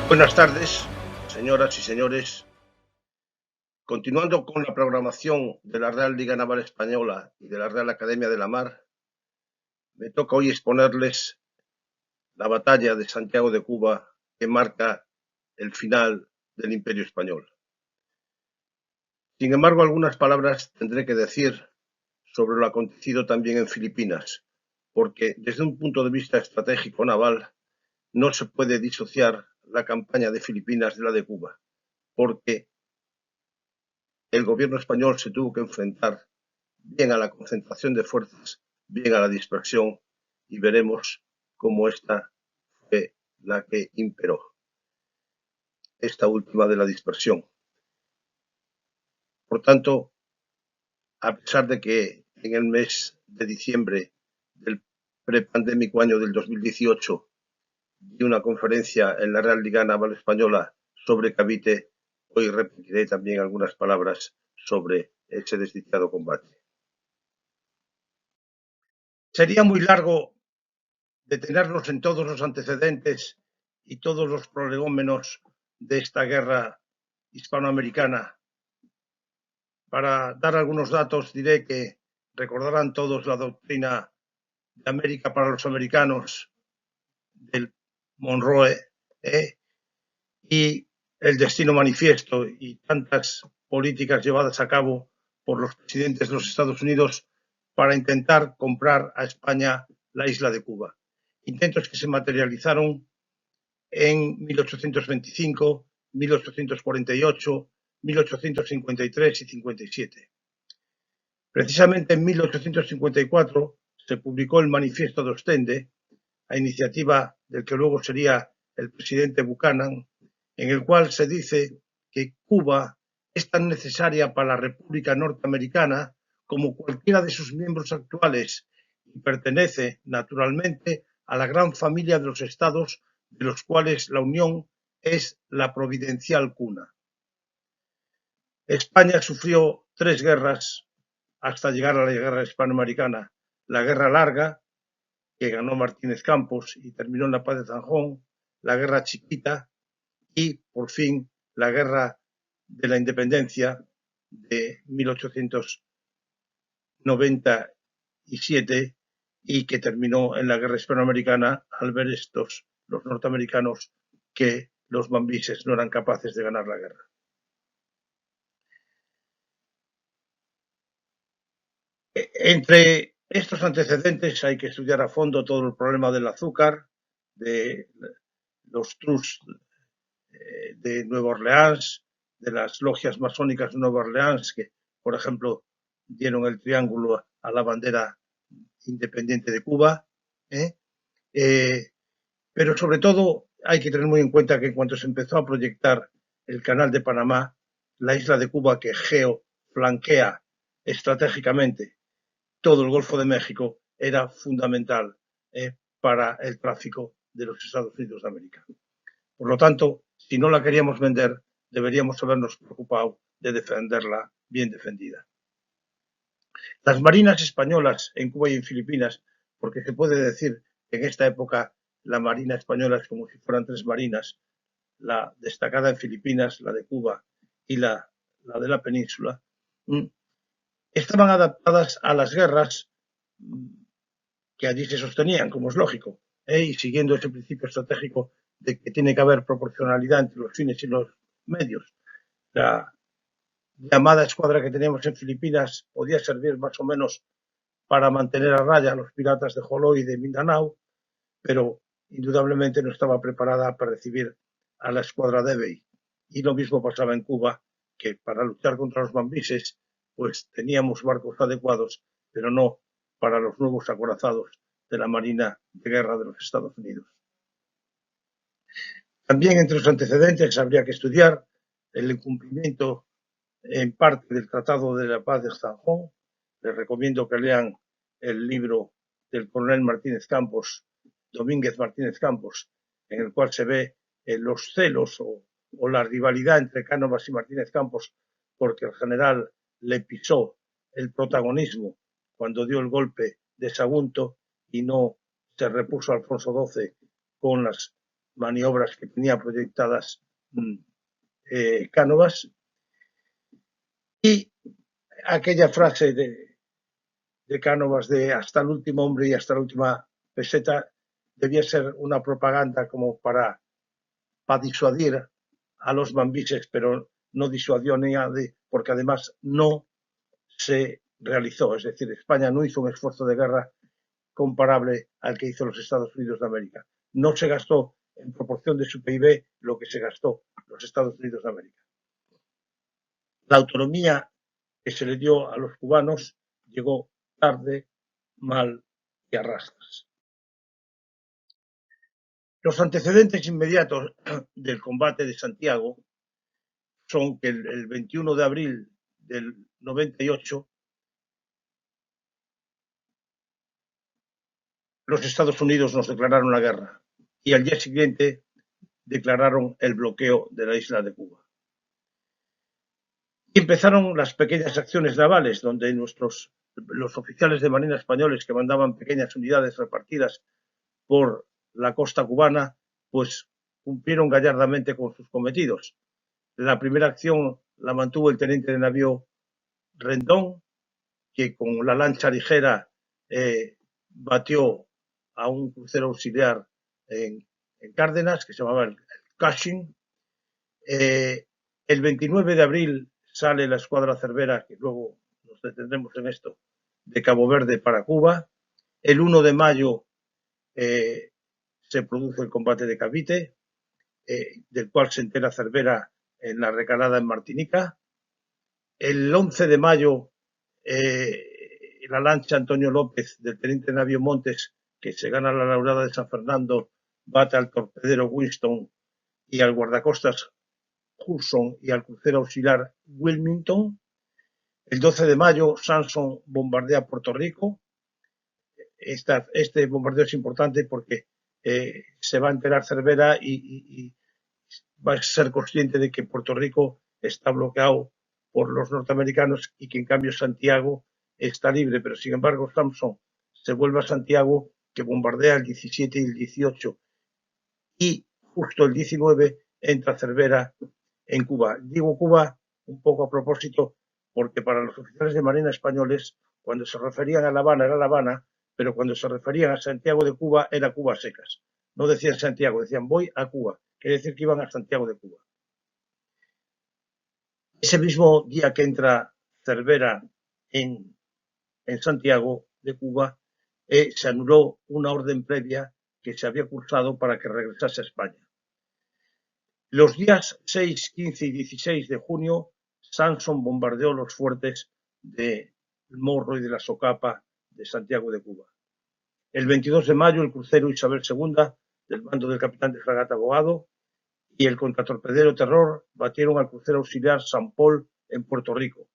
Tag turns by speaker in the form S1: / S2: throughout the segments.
S1: Buenas tardes, señoras y señores. Continuando con la programación de la Real Liga Naval Española y de la Real Academia de la Mar, me toca hoy exponerles la batalla de Santiago de Cuba que marca el final del Imperio Español. Sin embargo, algunas palabras tendré que decir sobre lo acontecido también en Filipinas, porque desde un punto de vista estratégico naval no se puede disociar la campaña de Filipinas de la de Cuba, porque el gobierno español se tuvo que enfrentar bien a la concentración de fuerzas, bien a la dispersión, y veremos cómo esta fue la que imperó, esta última de la dispersión. Por tanto, a pesar de que en el mes de diciembre del prepandémico año del 2018 di una conferencia en la Real Liga Naval Española sobre Cavite, hoy repetiré también algunas palabras sobre ese desdichado combate. Sería muy largo detenernos en todos los antecedentes y todos los prolegómenos de esta guerra hispanoamericana. Para dar algunos datos, diré que recordarán todos la doctrina de América para los americanos del Monroe y el destino manifiesto y tantas políticas llevadas a cabo por los presidentes de los Estados Unidos para intentar comprar a España la isla de Cuba. Intentos que se materializaron en 1825, 1848, 1853 y 57. Precisamente en 1854 se publicó el Manifiesto de Ostende, a iniciativa del que luego sería el presidente Buchanan, en el cual se dice que Cuba es tan necesaria para la República Norteamericana como cualquiera de sus miembros actuales y pertenece, naturalmente, a la gran familia de los estados de los cuales la Unión es la providencial cuna. España sufrió 3 guerras hasta llegar a la guerra hispanoamericana. La Guerra Larga, que ganó Martínez Campos y terminó en la Paz de Zanjón, la Guerra Chiquita y, por fin, la Guerra de la Independencia de 1897 y que terminó en la Guerra Hispanoamericana al ver los norteamericanos, que los mambises no eran capaces de ganar la guerra. Entre estos antecedentes hay que estudiar a fondo todo el problema del azúcar, de los trusts de Nueva Orleans, de las logias masónicas de Nueva Orleans, que, por ejemplo, dieron el triángulo a la bandera independiente de Cuba. Pero sobre todo hay que tener muy en cuenta que en cuanto se empezó a proyectar el canal de Panamá, la isla de Cuba, que geoflanquea estratégicamente todo el Golfo de México, era fundamental para el tráfico de los Estados Unidos de América. Por lo tanto, si no la queríamos vender, deberíamos habernos preocupado de defenderla bien defendida. Las marinas españolas en Cuba y en Filipinas, porque se puede decir que en esta época la marina española es como si fueran 3 marinas, la destacada en Filipinas, la de Cuba y la de la península, estaban adaptadas a las guerras que allí se sostenían, como es lógico, y siguiendo ese principio estratégico de que tiene que haber proporcionalidad entre los fines y los medios. La llamada escuadra que teníamos en Filipinas podía servir más o menos para mantener a raya a los piratas de Joló y de Mindanao, pero indudablemente no estaba preparada para recibir a la escuadra Debey. Y lo mismo pasaba en Cuba, que para luchar contra los mambises, pues teníamos barcos adecuados, pero no para los nuevos acorazados de la Marina de Guerra de los Estados Unidos. También entre los antecedentes habría que estudiar el incumplimiento en parte del Tratado de la Paz de Zanjón. Les recomiendo que lean el libro del coronel Martínez Campos, Domínguez Martínez Campos, en el cual se ve los celos o la rivalidad entre Cánovas y Martínez Campos, porque el general le pisó el protagonismo cuando dio el golpe de Sagunto y no se repuso Alfonso XII con las maniobras que tenía proyectadas Cánovas. Y aquella frase de Cánovas de hasta el último hombre y hasta la última peseta debía ser una propaganda como para disuadir a los mambises, pero no disuadió a nadie, porque además no se realizó. Es decir, España no hizo un esfuerzo de guerra comparable al que hizo los Estados Unidos de América. No se gastó en proporción de su PIB lo que se gastó los Estados Unidos de América. La autonomía que se le dio a los cubanos llegó tarde, mal y a rastras. Los antecedentes inmediatos del combate de Santiago son que el 21 de abril del 98 los Estados Unidos nos declararon la guerra y al día siguiente declararon el bloqueo de la isla de Cuba. Y empezaron las pequeñas acciones navales, donde los oficiales de marina españoles que mandaban pequeñas unidades repartidas por la costa cubana, pues cumplieron gallardamente con sus cometidos. La primera acción la mantuvo el teniente de navío Rendón, que con la lancha ligera batió a un crucero auxiliar en Cárdenas, que se llamaba el Cushing. El 29 de abril sale la escuadra Cervera, que luego nos detendremos en esto, de Cabo Verde para Cuba. El 1 de mayo se produce el combate de Cavite, del cual se entera Cervera en la recalada en Martinica. El 11 de mayo la lancha Antonio López del teniente navío Montes, que se gana la laurada de San Fernando, bate al torpedero Winston y al guardacostas Hudson y al crucero auxiliar Wilmington. El 12 de mayo Samson bombardea Puerto Rico. Este bombardeo es importante porque se va a enterar Cervera y va a ser consciente de que Puerto Rico está bloqueado por los norteamericanos y que en cambio Santiago está libre, pero sin embargo Samson se vuelve a Santiago, que bombardea el 17 y el 18 y justo el 19 entra Cervera en Cuba. Digo Cuba un poco a propósito porque para los oficiales de marina españoles, cuando se referían a La Habana era La Habana, pero cuando se referían a Santiago de Cuba era Cuba secas. No decían Santiago, decían voy a Cuba. Quiere decir que iban a Santiago de Cuba. Ese mismo día que entra Cervera en Santiago de Cuba, se anuló una orden previa que se había cursado para que regresase a España. Los días 6, 15 y 16 de junio, Samson bombardeó los fuertes de Morro y de la Socapa de Santiago de Cuba. El 22 de mayo, el crucero Isabel II, del mando del capitán de fragata Abogado, y el contratorpedero Terror batieron al crucero auxiliar San Paul en Puerto Rico.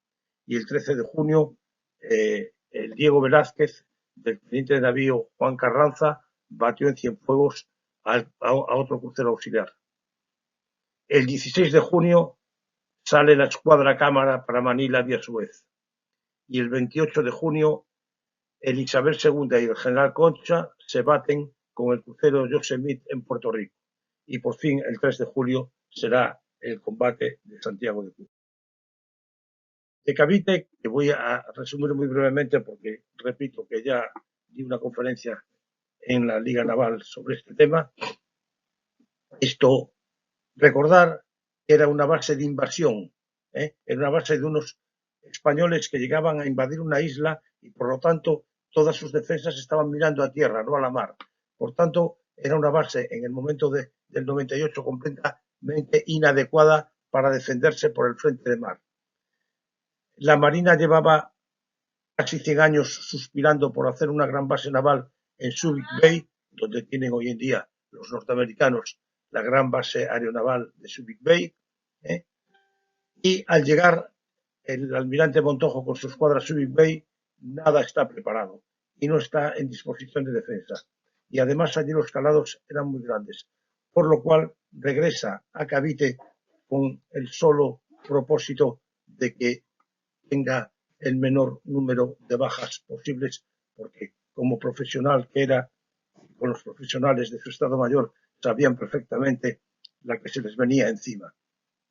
S1: Y el 13 de junio, el Diego Velázquez, del teniente de navío Juan Carranza, batió en Cienfuegos a otro crucero auxiliar. El 16 de junio sale la escuadra Cámara para Manila vía Suez. Y el 28 de junio, el Isabel II y el general Concha se baten con el crucero Yosemite en Puerto Rico. Y por fin, el 3 de julio, será el combate de Santiago de Cuba. De Cavite, que voy a resumir muy brevemente porque, repito, que ya di una conferencia en la Liga Naval sobre este tema. Recordar que era una base de invasión, era una base de unos españoles que llegaban a invadir una isla y, por lo tanto, todas sus defensas estaban mirando a tierra, no a la mar. Por tanto, era una base en el momento del 98 completamente inadecuada para defenderse por el frente de mar. La Marina llevaba casi 100 años suspirando por hacer una gran base naval en Subic Bay, donde tienen hoy en día los norteamericanos la gran base aeronaval de Subic Bay, y al llegar el almirante Montojo con su escuadra a Subic Bay, nada está preparado y no está en disposición de defensa. Y además allí los calados eran muy grandes, por lo cual regresa a Cavite con el solo propósito de que tenga el menor número de bajas posibles, porque como profesional que era, con los profesionales de su Estado Mayor, sabían perfectamente la que se les venía encima.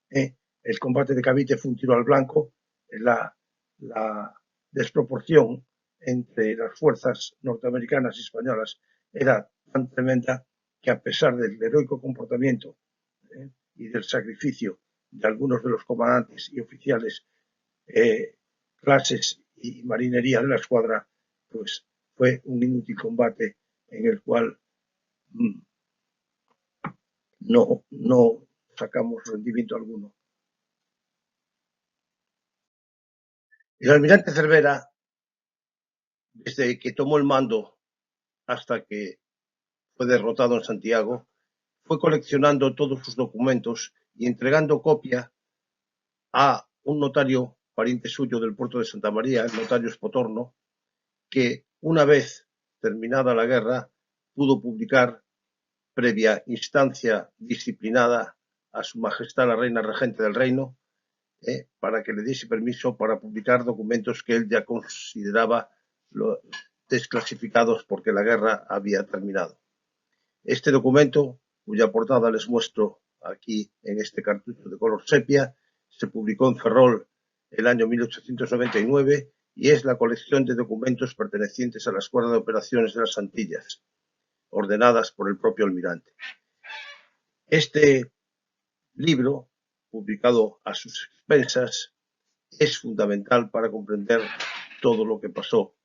S1: El combate de Cavite fue un tiro al blanco. La desproporción entre las fuerzas norteamericanas y españolas era tan tremenda que, a pesar del heroico comportamiento y del sacrificio de algunos de los comandantes y oficiales, clases y marinería de la escuadra, pues fue un inútil combate en el cual no sacamos rendimiento alguno. El almirante Cervera, desde que tomó el mando hasta que fue derrotado en Santiago, fue coleccionando todos sus documentos y entregando copia a un notario pariente suyo del puerto de Santa María, el notario Espotorno, que, una vez terminada la guerra, pudo publicar, previa instancia disciplinada a Su Majestad la Reina Regente del Reino, para que le diese permiso para publicar documentos que él ya consideraba desclasificados porque la guerra había terminado. Este documento, cuya portada les muestro aquí en este cartucho de color sepia, se publicó en Ferrol el año 1899 y es la colección de documentos pertenecientes a la Escuadra de Operaciones de las Antillas, ordenadas por el propio almirante. Este libro, publicado a sus expensas, es fundamental para comprender todo lo que pasó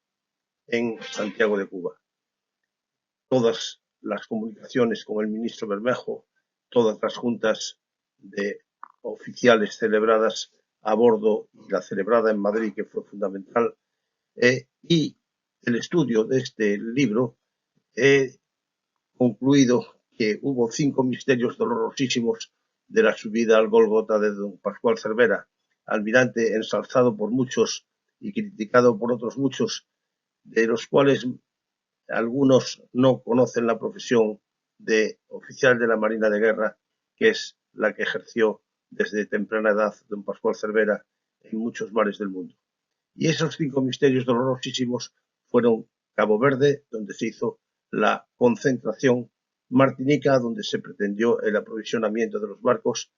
S1: en Santiago de Cuba. Todas las comunicaciones con el ministro Bermejo, todas las juntas de oficiales celebradas a bordo y la celebrada en Madrid, que fue fundamental, y el estudio de este libro, he concluido que hubo 5 misterios dolorosísimos de la subida al Gólgota de don Pascual Cervera, almirante ensalzado por muchos y criticado por otros muchos, de los cuales algunos no conocen la profesión de oficial de la Marina de Guerra, que es la que ejerció desde temprana edad don Pascual Cervera en muchos mares del mundo. Y esos 5 misterios dolorosísimos fueron Cabo Verde, donde se hizo la concentración; Martinica, donde se pretendió el aprovisionamiento de los barcos;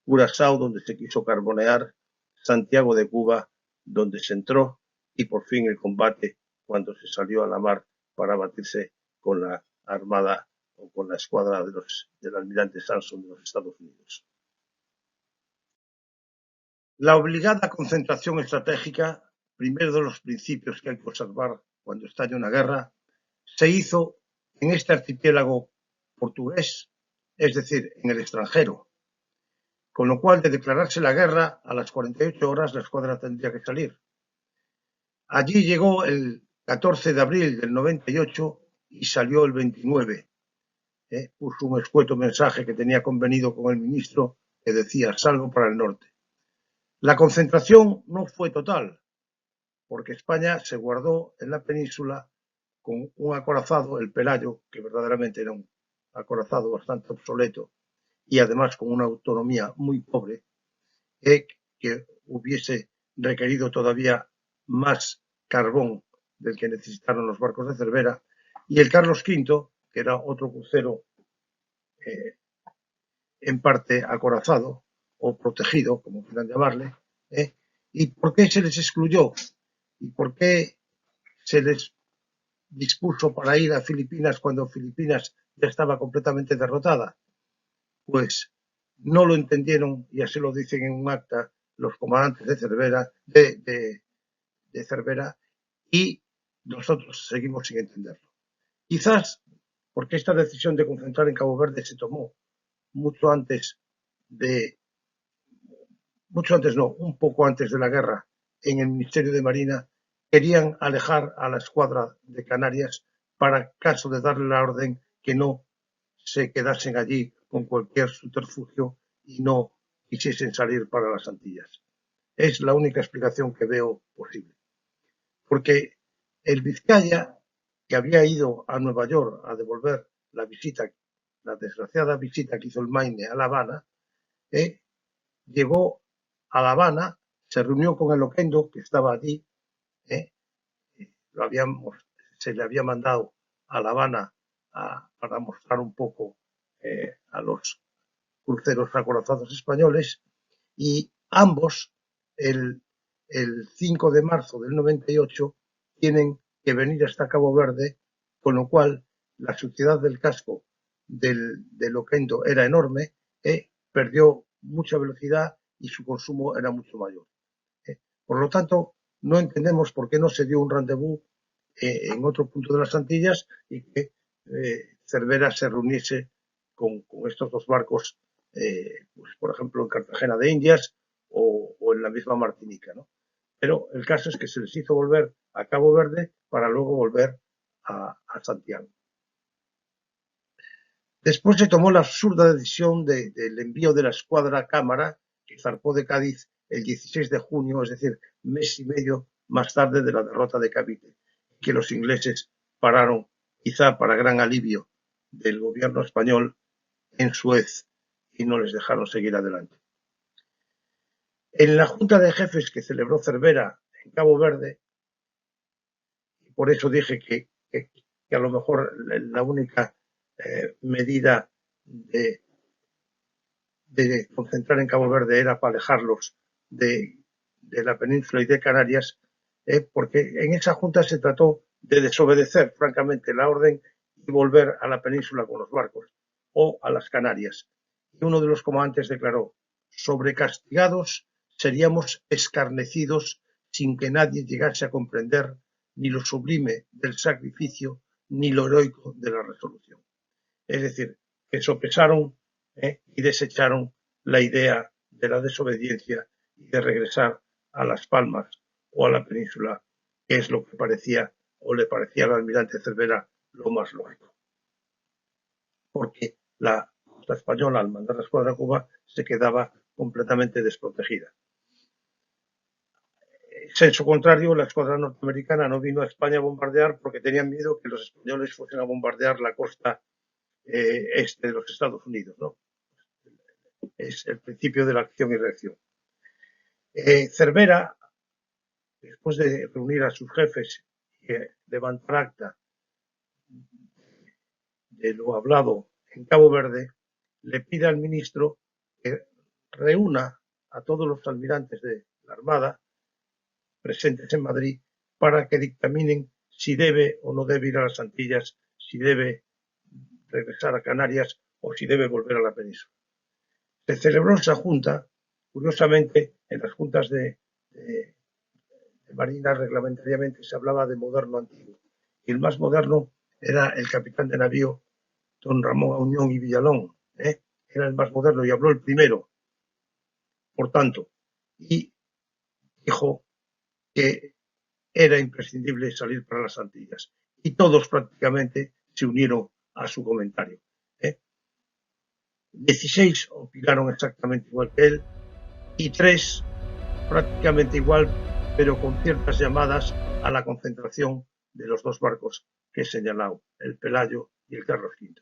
S1: Curazao, donde se quiso carbonear; Santiago de Cuba, donde se entró; y por fin el combate, cuando se salió a la mar para batirse con la armada o con la escuadra del almirante Sanson de los Estados Unidos. La obligada concentración estratégica, primero de los principios que hay que observar cuando estalla una guerra, se hizo en este archipiélago portugués, es decir, en el extranjero, con lo cual, de declararse la guerra, a las 48 horas la escuadra tendría que salir. Allí llegó el 14 de abril del 98 y salió el 29. Puso un escueto mensaje que tenía convenido con el ministro, que decía: salgo para el norte. La concentración no fue total, porque España se guardó en la península con un acorazado, el Pelayo, que verdaderamente era un acorazado bastante obsoleto y además con una autonomía muy pobre, que hubiese requerido todavía más carbón del que necesitaron los barcos de Cervera, y el Carlos V, que era otro crucero en parte acorazado o protegido, como quieran llamarle. ¿Y por qué se les excluyó? ¿Y por qué se les dispuso para ir a Filipinas cuando Filipinas ya estaba completamente derrotada? Pues no lo entendieron, y así lo dicen en un acta los comandantes de Cervera, de Cervera, y nosotros seguimos sin entenderlo. Quizás porque esta decisión de concentrar en Cabo Verde se tomó un poco antes de la guerra, en el Ministerio de Marina. Querían alejar a la escuadra de Canarias para, caso de darle la orden, que no se quedasen allí con cualquier subterfugio y no quisiesen salir para las Antillas. Es la única explicación que veo posible. Porque el Vizcaya, que había ido a Nueva York a devolver la desgraciada visita que hizo el Maine a La Habana, llegó a La Habana, se reunió con el Oquendo, que estaba allí. Se le había mandado a La Habana para mostrar un poco lanceros acorazados españoles, y ambos, el 5 de marzo del 98, tienen que venir hasta Cabo Verde, con lo cual la suciedad del casco del Oquendo era enorme, perdió mucha velocidad y su consumo era mucho mayor. Por lo tanto, no entendemos por qué no se dio un rendezvous en otro punto de las Antillas y que Cervera se reuniese con estos dos barcos, pues, por ejemplo, en Cartagena de Indias o en la misma Martinica, ¿no? Pero el caso es que se les hizo volver a Cabo Verde para luego volver a Santiago. Después se tomó la absurda decisión del envío de la escuadra Cámara, que zarpó de Cádiz el 16 de junio, es decir, mes y medio más tarde de la derrota de Cavite, que los ingleses pararon, quizá para gran alivio del gobierno español, en Suez y no les dejaron seguir adelante. En la Junta de Jefes que celebró Cervera en Cabo Verde, y por eso dije que a lo mejor la única medida de concentrar en Cabo Verde era para alejarlos de la península y de Canarias, porque en esa junta se trató de desobedecer francamente la orden y volver a la península con los barcos o a las Canarias. Y uno de los comandantes declaró: sobrecastigados seríamos escarnecidos sin que nadie llegase a comprender ni lo sublime del sacrificio ni lo heroico de la resolución. Es decir, que sopesaron y desecharon la idea de la desobediencia y de regresar a Las Palmas o a la península, que es lo que parecía o le parecía al almirante Cervera lo más lógico. Porque la costa española, al mandar la escuadra a Cuba, se quedaba completamente desprotegida. Senso contrario, la escuadra norteamericana no vino a España a bombardear porque tenían miedo que los españoles fuesen a bombardear la costa este de los Estados Unidos, ¿no? Es el principio de la acción y reacción. Cervera, después de reunir a sus jefes y levantar acta de lo hablado en Cabo Verde, le pide al ministro que reúna a todos los almirantes de la Armada presentes en Madrid para que dictaminen si debe o no debe ir a las Antillas, si debe regresar a Canarias o si debe volver a la península. Se celebró esa junta, curiosamente, en las juntas de Marina reglamentariamente se hablaba de moderno antiguo, y el más moderno era el capitán de navío don Ramón Auñón y Villalón, era el más moderno y habló el primero, por tanto, y dijo que era imprescindible salir para las Antillas, y todos prácticamente se unieron a su comentario. 16 opinaron exactamente igual que él y 3 prácticamente igual, pero con ciertas llamadas a la concentración de los dos barcos que he señalado, el Pelayo y el Carlos V.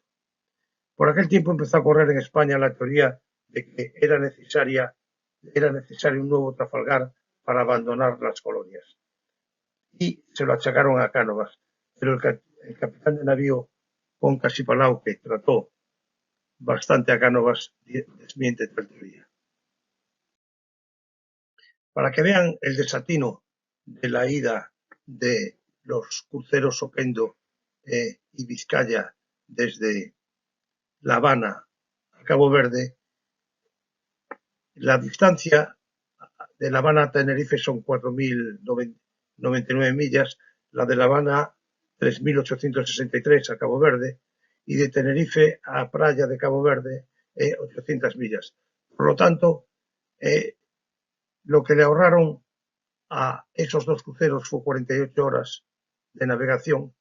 S1: Por aquel tiempo empezó a correr en España la teoría de que era necesario un nuevo Trafalgar para abandonar las colonias. Y se lo achacaron a Cánovas, pero el capitán de navío Poncas y Palau, que trató bastante a Cánovas, desmiente tal teoría. Para que vean el desatino de la ida de los cruceros Oquendo y Vizcaya desde La Habana a Cabo Verde, la distancia de La Habana a Tenerife son 4.099 millas, la de La Habana 3.863 a Cabo Verde y de Tenerife a Praia de Cabo Verde 800 millas. Por lo tanto, lo que le ahorraron a esos dos cruceros fue 48 horas de navegación,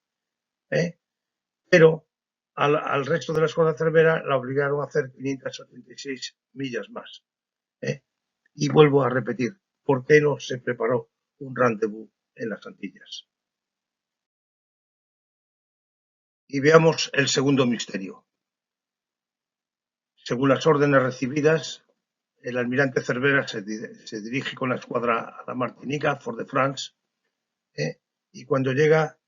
S1: pero al resto de la escuadra Cervera la obligaron a hacer 576 millas más. Y vuelvo a repetir, ¿por qué no se preparó un rendezvous en las Antillas? Y veamos el segundo misterio. Según las órdenes recibidas, el almirante Cervera se dirige con la escuadra a la Martinica, Fort-de-France, y cuando llega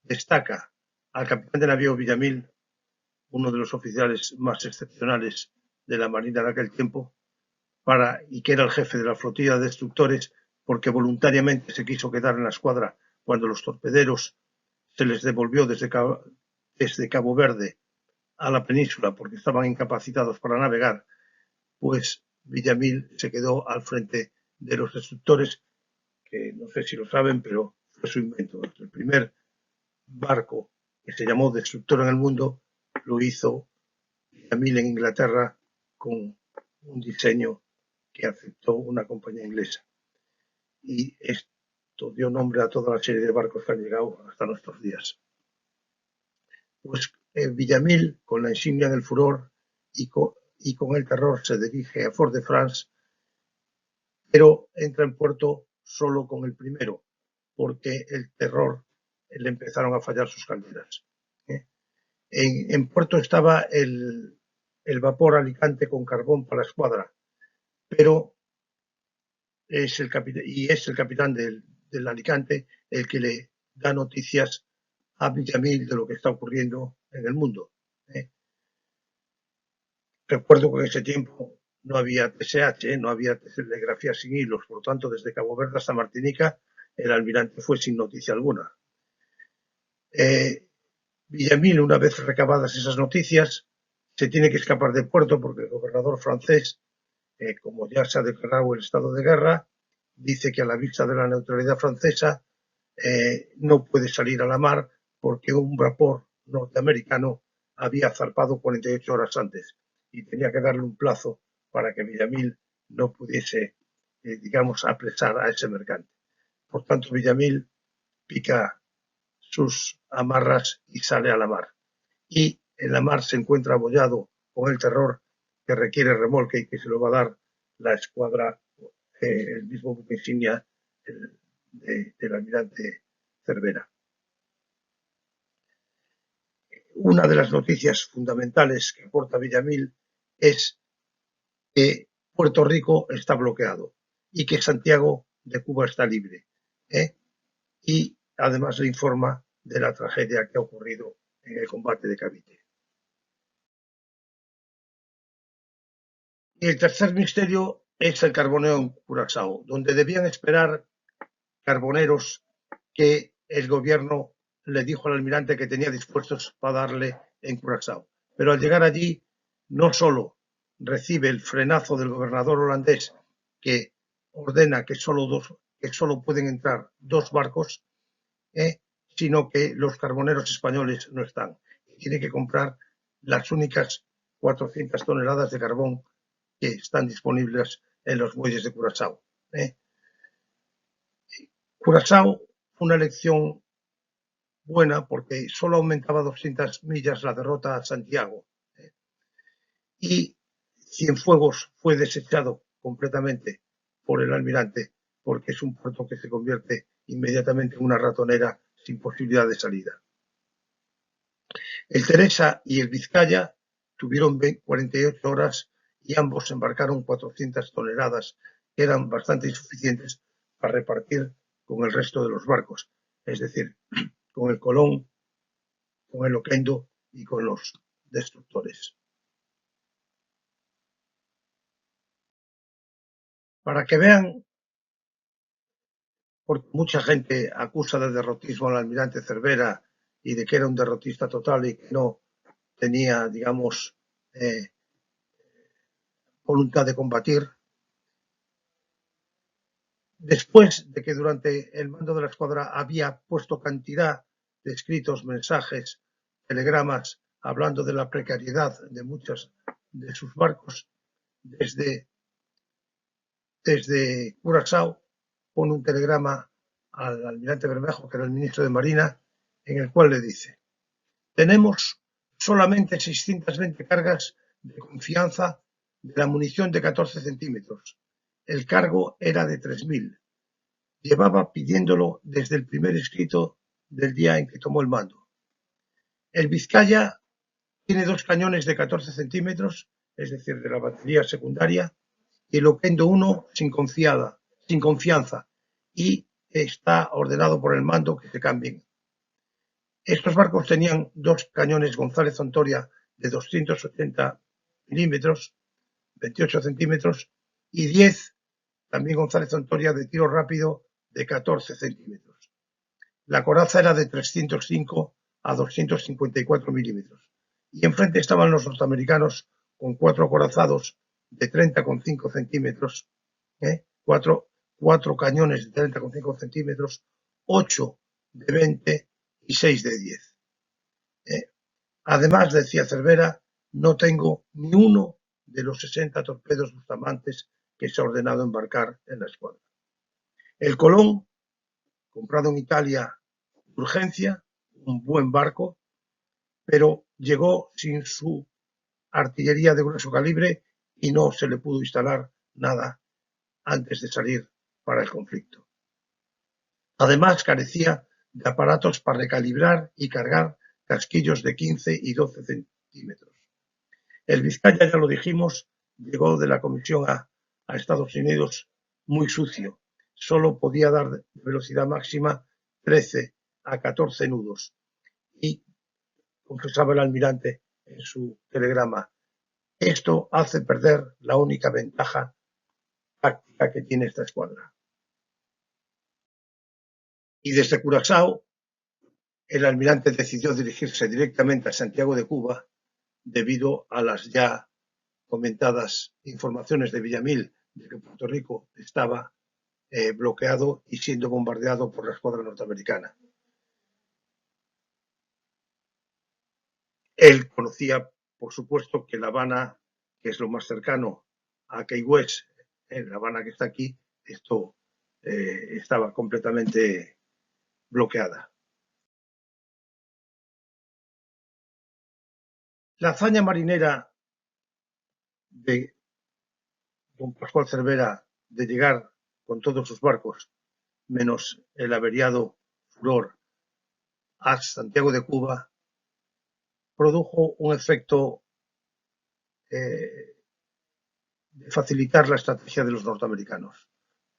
S1: destaca al capitán de navío Villamil, uno de los oficiales más excepcionales de la Marina de aquel tiempo, y que era el jefe de la flotilla de destructores, porque voluntariamente se quiso quedar en la escuadra cuando los torpederos se les devolvió desde Cabo Verde a la península porque estaban incapacitados para navegar, pues Villamil se quedó al frente de los destructores, que no sé si lo saben, pero fue su invento. El primer barco que se llamó destructor en el mundo lo hizo Villamil en Inglaterra con un diseño que aceptó una compañía inglesa. Y esto dio nombre a toda la serie de barcos que han llegado hasta nuestros días. Pues Villamil, con la insignia del furor y con el terror, se dirige a Fort-de-France, pero entra en puerto solo con el primero, porque el terror le empezaron a fallar sus calderas. En puerto estaba el vapor Alicante con carbón para la escuadra, pero es el capitán del Alicante el que le da noticias a Villamil de lo que está ocurriendo en el mundo. Recuerdo que en ese tiempo no había TSH, no había telegrafía sin hilos, por lo tanto, desde Cabo Verde hasta Martinica, el almirante fue sin noticia alguna. Villamil, una vez recabadas esas noticias, se tiene que escapar de puerto porque el gobernador francés, como ya se ha declarado el estado de guerra, dice que a la vista de la neutralidad francesa no puede salir a la mar porque un vapor norteamericano había zarpado 48 horas antes y tenía que darle un plazo para que Villamil no pudiese, digamos, apresar a ese mercante. Por tanto, Villamil pica sus amarras y sale a la mar. Y en la mar se encuentra abollado con el terror que requiere remolque y que se lo va a dar la escuadra, el mismo buque insignia del almirante Cervera. Una de las noticias fundamentales que aporta Villamil es que Puerto Rico está bloqueado y que Santiago de Cuba está libre. Y además le informa de la tragedia que ha ocurrido en el combate de Cavite. Y el tercer misterio es el carboneo en Curazao, donde debían esperar carboneros que el gobierno le dijo al almirante que tenía dispuestos para darle en Curazao. Pero al llegar allí, no solo recibe el frenazo del gobernador holandés que ordena que solo pueden entrar 2 barcos, sino que los carboneros españoles no están. Tiene que comprar las únicas 400 toneladas de carbón que están disponibles en los muelles de Curazao. Curazao fue una elección buena porque solo aumentaba 200 millas la derrota a Santiago. Y Cienfuegos fue desechado completamente por el almirante porque es un puerto que se convierte inmediatamente en una ratonera sin posibilidad de salida. El Teresa y el Vizcaya tuvieron 48 horas y ambos embarcaron 400 toneladas, que eran bastante insuficientes para repartir con el resto de los barcos, es decir, con el Colón, con el Oquendo y con los destructores. Para que vean, porque mucha gente acusa de derrotismo al almirante Cervera y de que era un derrotista total y que no tenía, digamos, voluntad de combatir. Después de que durante el mando de la escuadra había puesto cantidad de escritos, mensajes, telegramas, hablando de la precariedad de muchos de sus barcos, desde Curazao pone un telegrama al almirante Bermejo, que era el ministro de Marina, en el cual le dice: tenemos solamente 620 cargas de confianza de la munición de 14 centímetros. El cargo era de 3.000. Llevaba pidiéndolo desde el primer escrito del día en que tomó el mando. El Vizcaya tiene 2 cañones de 14 centímetros, es decir, de la batería secundaria, y el Oquendo 1 sin confianza, y está ordenado por el mando que se cambien. Estos barcos tenían 2 cañones González Ontoria de 280 milímetros 28 centímetros, y 10, también González Ontoria, de tiro rápido de 14 centímetros. La coraza era de 305 a 254 milímetros. Y enfrente estaban los norteamericanos con 4 acorazados de 30,5 centímetros, 4 cañones de 30,5 centímetros, 8 de 20 y 6 de 10. Además, decía Cervera, no tengo ni uno de los 60 torpedos Bustamantes que se ha ordenado embarcar en la escuadra. El Colón, comprado en Italia de urgencia, un buen barco, pero llegó sin su artillería de grueso calibre y no se le pudo instalar nada antes de salir para el conflicto. Además, carecía de aparatos para recalibrar y cargar casquillos de 15 y 12 centímetros. El Vizcaya, ya lo dijimos, llegó de la Comisión A Estados Unidos muy sucio. Solo podía dar de velocidad máxima 13 a 14 nudos. Y confesaba el almirante en su telegrama, esto hace perder la única ventaja táctica que tiene esta escuadra. Y desde Curazao, el almirante decidió dirigirse directamente a Santiago de Cuba debido a las ya comentadas informaciones de Villamil de que Puerto Rico estaba bloqueado y siendo bombardeado por la escuadra norteamericana. Él conocía, por supuesto, que La Habana, que es lo más cercano a Key West, La Habana que está aquí, esto estaba completamente bloqueada. La hazaña marinera de don Pascual Cervera de llegar con todos sus barcos, menos el averiado Furor, a Santiago de Cuba, produjo un efecto de facilitar la estrategia de los norteamericanos,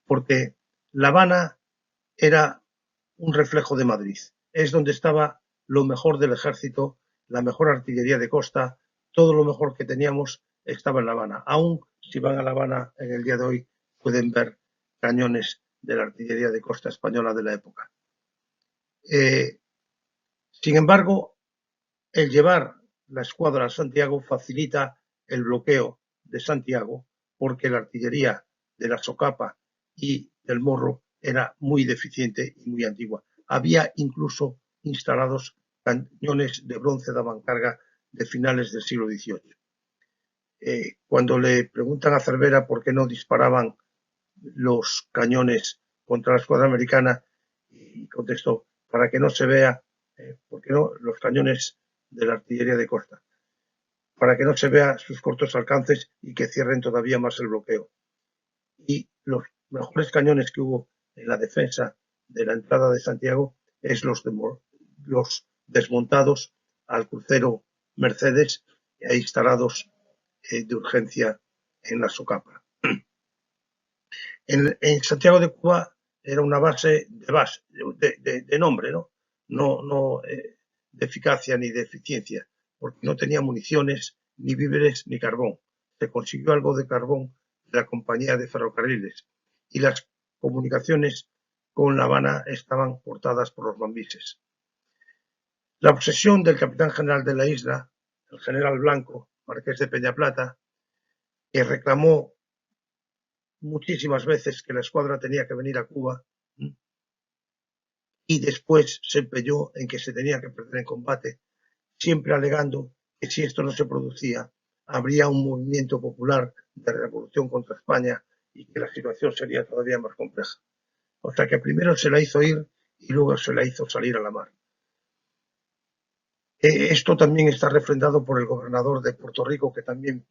S1: porque La Habana era un reflejo de Madrid, es donde estaba lo mejor del ejército, la mejor artillería de costa, todo lo mejor que teníamos estaba en La Habana. Aún si van a La Habana en el día de hoy pueden ver cañones de la artillería de costa española de la época. Sin embargo, el llevar la escuadra a Santiago facilita el bloqueo de Santiago porque la artillería de la Socapa y del Morro era muy deficiente y muy antigua. Había incluso instalados cañones de bronce de avancarga de finales del siglo XVIII. Cuando le preguntan a Cervera por qué no disparaban los cañones contra la escuadra americana, y contestó, para que no se vea, ¿por qué no los cañones de la artillería de costa? Para que no se vea sus cortos alcances y que cierren todavía más el bloqueo. Y los mejores cañones que hubo en la defensa de la entrada de Santiago es los desmontados al crucero Mercedes e instalados de urgencia en la Socapa. En Santiago de Cuba era una base de nombre, no de eficacia ni de eficiencia, porque no tenía municiones, ni víveres, ni carbón. Se consiguió algo de carbón de la compañía de ferrocarriles y las comunicaciones con La Habana estaban cortadas por los mambises. La obsesión del capitán general de la isla, el general Blanco, marqués de Peñaplata, que reclamó muchísimas veces que la escuadra tenía que venir a Cuba y después se empeñó en que se tenía que perder en combate, siempre alegando que si esto no se producía, habría un movimiento popular de revolución contra España y que la situación sería todavía más compleja. O sea que primero se la hizo ir y luego se la hizo salir a la mar. Esto también está refrendado por el gobernador de Puerto Rico, que también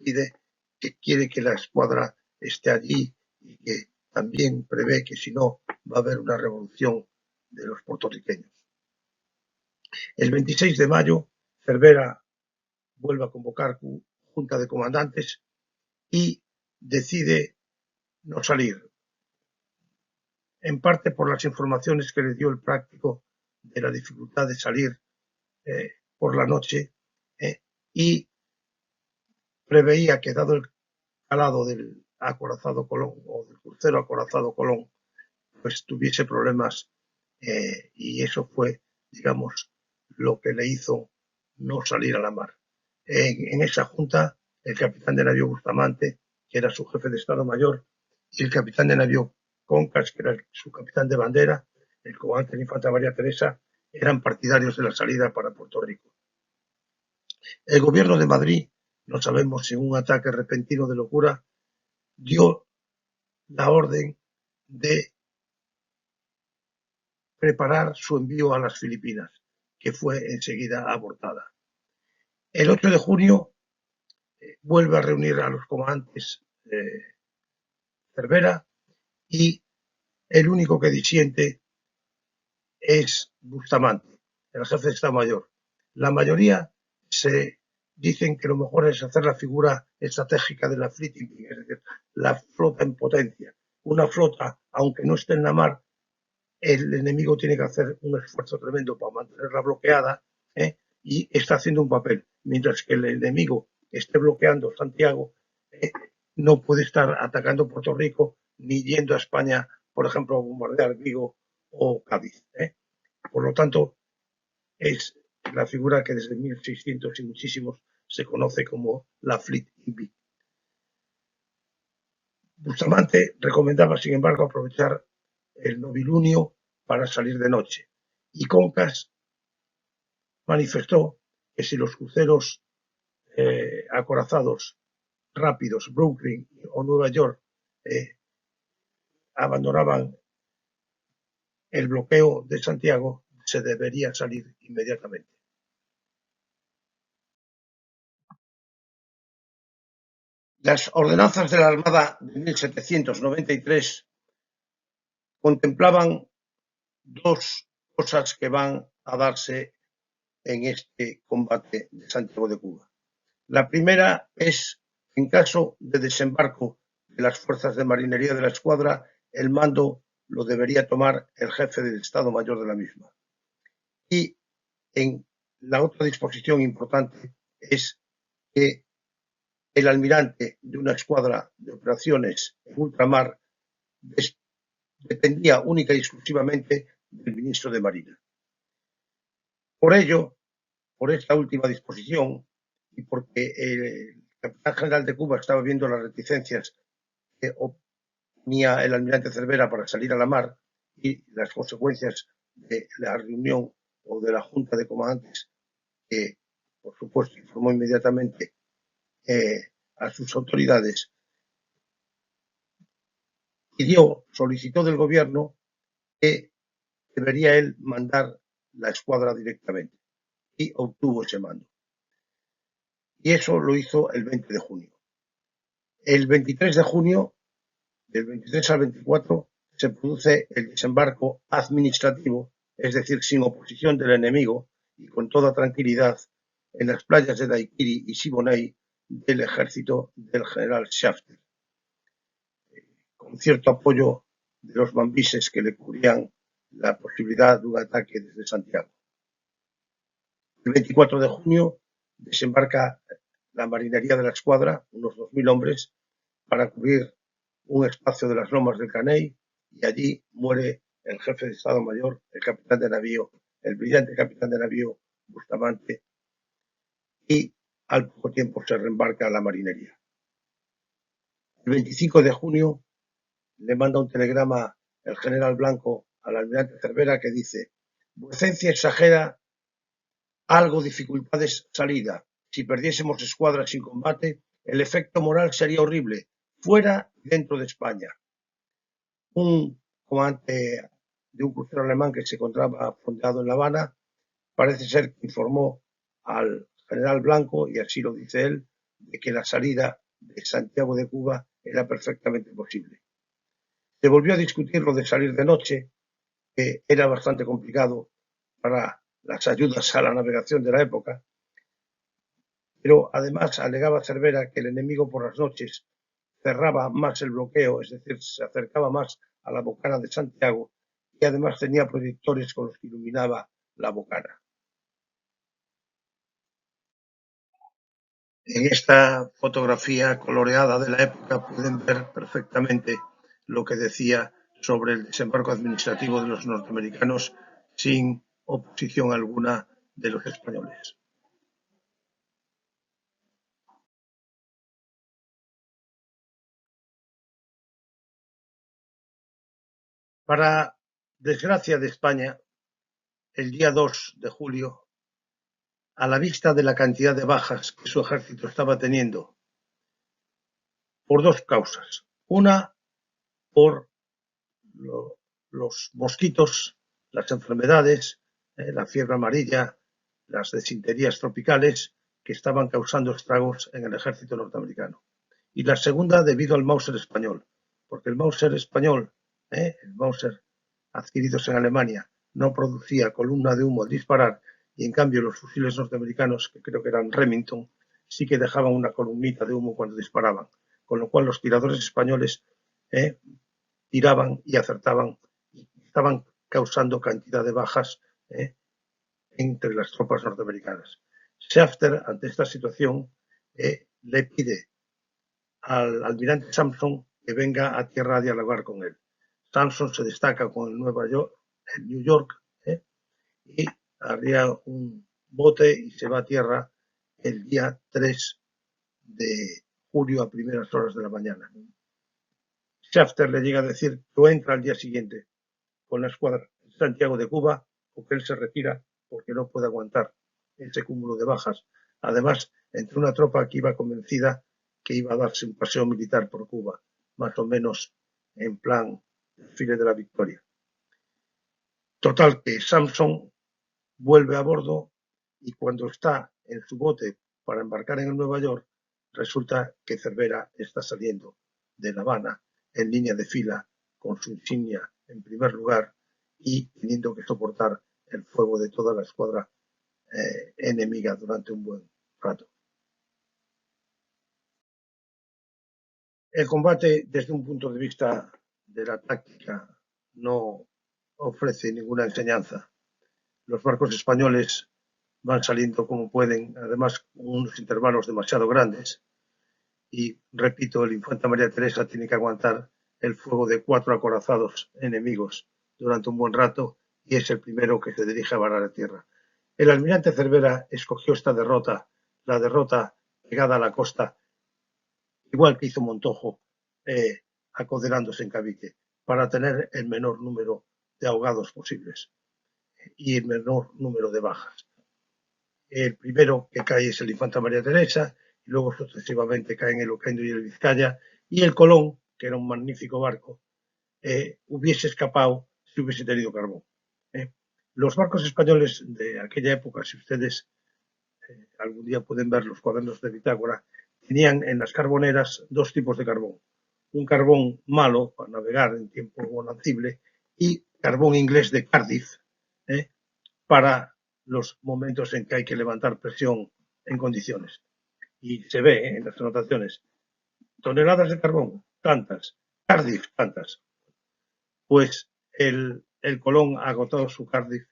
S1: que quiere que la escuadra esté allí y que también prevé que si no va a haber una revolución de los puertorriqueños. El 26 de mayo, Cervera vuelve a convocar junta de comandantes y decide no salir, en parte por las informaciones que le dio el práctico de la dificultad de salir por la noche y preveía que dado el calado del acorazado Colón o del crucero acorazado Colón pues tuviese problemas y eso fue, digamos, lo que le hizo no salir a la mar. En esa junta, el capitán de navío Bustamante, que era su jefe de Estado Mayor, y el capitán de navío Concas, que era su capitán de bandera, el comandante de Infanta María Teresa, eran partidarios de la salida para Puerto Rico. El gobierno de Madrid, no sabemos si un ataque repentino de locura, dio la orden de preparar su envío a las Filipinas, que fue enseguida abortada. El 8 de junio vuelve a reunir a los comandantes Cervera y el único que disiente es Bustamante, el jefe de Estado Mayor. La mayoría se dicen que lo mejor es hacer la figura estratégica de la fleeting, es decir, la flota en potencia. Una flota, aunque no esté en la mar, el enemigo tiene que hacer un esfuerzo tremendo para mantenerla bloqueada y está haciendo un papel, mientras que el enemigo esté bloqueando Santiago, no puede estar atacando Puerto Rico ni yendo a España, por ejemplo, a bombardear Vigo o Cádiz. Por lo tanto, es la figura que desde 1600 y muchísimos se conoce como la Fleet Invicta. Bustamante recomendaba, sin embargo, aprovechar el novilunio para salir de noche. Y Concas manifestó que si los cruceros acorazados rápidos, Brooklyn o Nueva York, abandonaban el bloqueo de Santiago, se debería salir inmediatamente. Las ordenanzas de la Armada de 1793 contemplaban dos cosas que van a darse en este combate de Santiago de Cuba. La primera es, en caso de desembarco de las fuerzas de marinería de la escuadra, el mando lo debería tomar el jefe del Estado Mayor de la misma. Y en la otra disposición importante es que el almirante de una escuadra de operaciones en ultramar dependía única y exclusivamente del ministro de Marina. Por ello, por esta última disposición y porque el capitán general de Cuba estaba viendo las reticencias que oponía el almirante Cervera para salir a la mar y las consecuencias de la reunión o de la junta de comandantes que, por supuesto, informó inmediatamente a sus autoridades, solicitó del gobierno que debería él mandar la escuadra directamente y obtuvo ese mando. Y eso lo hizo el 20 de junio. El 23 de junio, del 23 al 24, se produce el desembarco administrativo, es decir, sin oposición del enemigo y con toda tranquilidad, en las playas de Daiquiri y Siboney del ejército del general Shafter, con cierto apoyo de los mambises que le cubrían la posibilidad de un ataque desde Santiago. El 24 de junio desembarca la marinería de la escuadra, unos 2.000 hombres, para cubrir un espacio de las lomas del Caney, y allí muere el jefe de Estado Mayor, el capitán de navío, el brillante capitán de navío Bustamante, y al poco tiempo se reembarca la marinería. El 25 de junio le manda un telegrama el general Blanco al almirante Cervera que dice: vuecencia exagera algo dificultades salida. Si perdiésemos escuadras sin combate, el efecto moral sería horrible, fuera y dentro de España. Un comandante de un crucero alemán que se encontraba fondeado en La Habana parece ser que informó al general Blanco, y así lo dice él, de que la salida de Santiago de Cuba era perfectamente posible. Se volvió a discutir lo de salir de noche, que era bastante complicado para las ayudas a la navegación de la época, pero además alegaba Cervera que el enemigo por las noches cerraba más el bloqueo, es decir, se acercaba más a la bocana de Santiago, y además tenía proyectores con los que iluminaba la bocana. En esta fotografía coloreada de la época pueden ver perfectamente lo que decía sobre el desembarco administrativo de los norteamericanos sin oposición alguna de los españoles. Para desgracia de España, el día 2 de julio, a la vista de la cantidad de bajas que su ejército estaba teniendo, por dos causas. Una, por los mosquitos, las enfermedades, la fiebre amarilla, las desinterías tropicales que estaban causando estragos en el ejército norteamericano. Y la segunda, debido al Mauser español, porque el Mauser español, el Mauser adquiridos en Alemania, no producía columna de humo al disparar, y en cambio los fusiles norteamericanos, que creo que eran Remington, sí que dejaban una columnita de humo cuando disparaban, con lo cual los tiradores españoles tiraban y acertaban, estaban causando cantidad de bajas entre las tropas norteamericanas. Shafter, ante esta situación, le pide al almirante Sampson que venga a tierra a dialogar con él. Sampson se destaca con el New York, y haría un bote y se va a tierra el día 3 de julio a primeras horas de la mañana. Shafter le llega a decir que entra al día siguiente con la escuadra en Santiago de Cuba o que él se retira porque no puede aguantar ese cúmulo de bajas. Además, entre una tropa que iba convencida que iba a darse un paseo militar por Cuba, más o menos en plan desfile de la victoria. Total, que Sampson vuelve a bordo y cuando está en su bote para embarcar en el Nueva York, resulta que Cervera está saliendo de La Habana en línea de fila con su insignia en primer lugar y teniendo que soportar el fuego de toda la escuadra enemiga durante un buen rato. El combate, desde un punto de vista de la táctica, no ofrece ninguna enseñanza. Los barcos españoles van saliendo como pueden, además con unos intervalos demasiado grandes. Y repito, el infanta María Teresa tiene que aguantar el fuego de 4 acorazados enemigos durante un buen rato y es el primero que se dirige a varar a tierra. El almirante Cervera escogió esta derrota, la derrota llegada a la costa, igual que hizo Montojo, acoderándose en Cabique, para tener el menor número de ahogados posibles y el menor número de bajas. El primero que cae es el infanta María Teresa, y luego sucesivamente caen el Oquendo y el Vizcaya, y el Colón, que era un magnífico barco, hubiese escapado si hubiese tenido carbón. Los barcos españoles de aquella época, si ustedes algún día pueden ver los cuadernos de bitácora, tenían en las carboneras dos tipos de carbón. Un carbón malo para navegar en tiempo bonancible y carbón inglés de Cardiff para los momentos en que hay que levantar presión en condiciones. Y se ve en las anotaciones, toneladas de carbón, tantas, Cardiff, tantas. Pues el Colón ha agotado su Cardiff,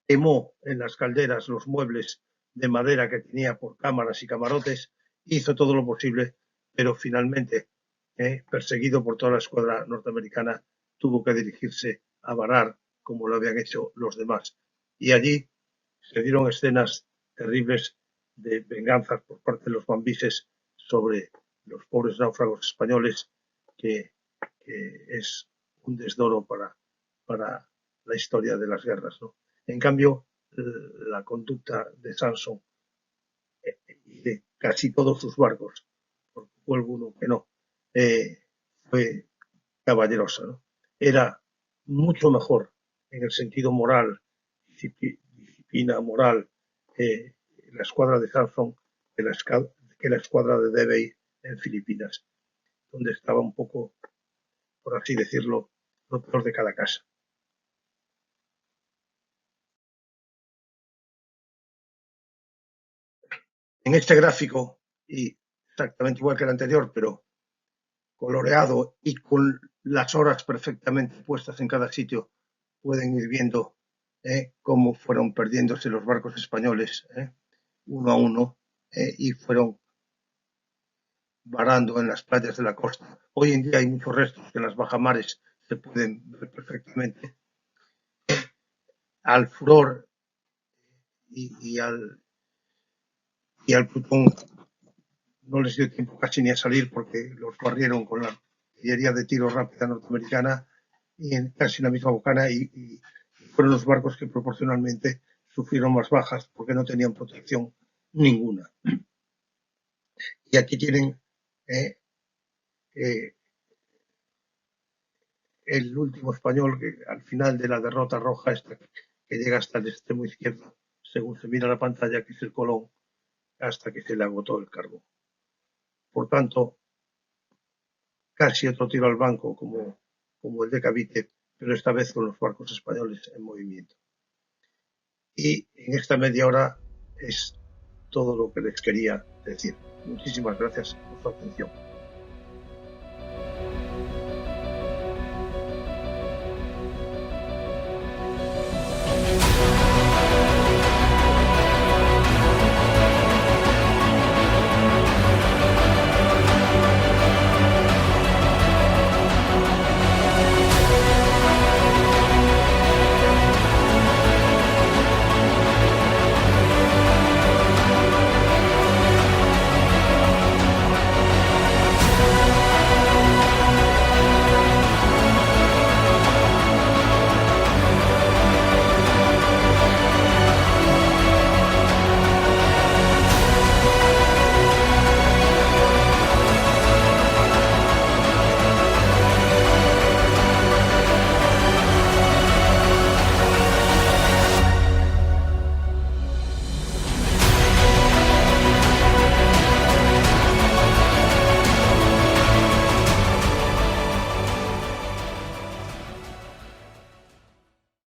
S1: quemó en las calderas los muebles de madera que tenía por cámaras y camarotes, hizo todo lo posible, pero finalmente, perseguido por toda la escuadra norteamericana, tuvo que dirigirse a varar como lo habían hecho los demás. Y allí se dieron escenas terribles de venganza por parte de los mambises sobre los pobres náufragos españoles, que es un desdoro para la historia de las guerras, ¿no? En cambio, la conducta de Sampson y de casi todos sus barcos, porque hubo alguno que no, fue caballerosa, ¿no? Era mucho mejor en el sentido moral, disciplina moral, la escuadra de Sampson que la escuadra de Debey en Filipinas, donde estaba un poco, por así decirlo, lo peor de cada casa. En este gráfico, y exactamente igual que el anterior, pero coloreado y con las horas perfectamente puestas en cada sitio, pueden ir viendo cómo fueron perdiéndose los barcos españoles uno a uno y fueron varando en las playas de la costa. Hoy en día hay muchos restos que en las bajamares se pueden ver perfectamente. Al furor y al Plutón no les dio tiempo casi ni a salir porque los barrieron con la artillería de tiro rápida norteamericana y en casi la misma bocana y fueron los barcos que proporcionalmente sufrieron más bajas porque no tenían protección ninguna. Y aquí tienen eh, eh, el último español que al final de la derrota roja esta, que llega hasta el extremo izquierdo, según se mira la pantalla, que es el Colón, hasta que se le agotó el carbón. Por tanto, casi otro tiro al banco como el de Cavite, pero esta vez con los barcos españoles en movimiento. Y en esta media hora es todo lo que les quería decir. Muchísimas gracias por su atención.